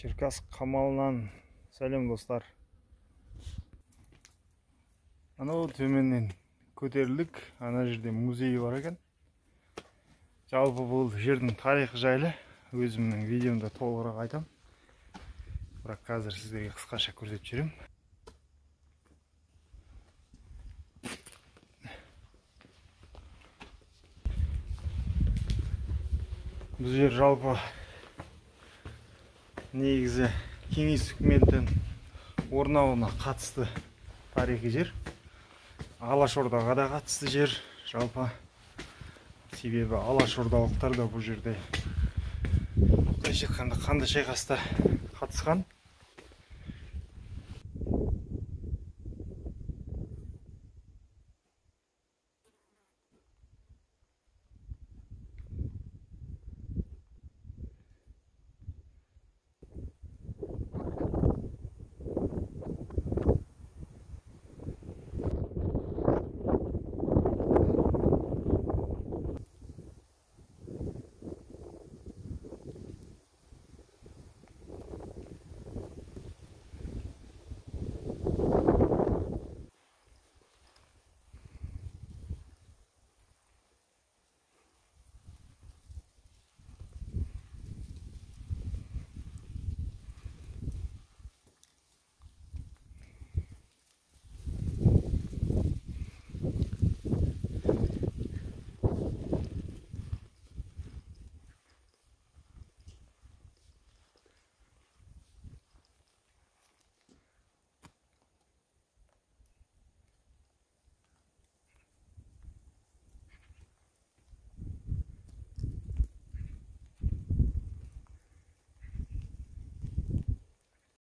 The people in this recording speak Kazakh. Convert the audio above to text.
Черкас қамалынан сәлем достар. Анау төменнен көтерілдік. Ана жерде музей бар екен. Жалпы бұл жердің тарихы жайлы өзімнің видеомда толығырақ айтам. Бірақ қазір сіздерге қысқаша көрсетіп жіберем. Бұл жер жалпы негізі кеңес үкіметінің орнауына қатысты тарихи жер. Алашордаға да қатысты жер жалпы. Себебі алашордалықтар да бұл жерде қандай шайқаста қатысқан.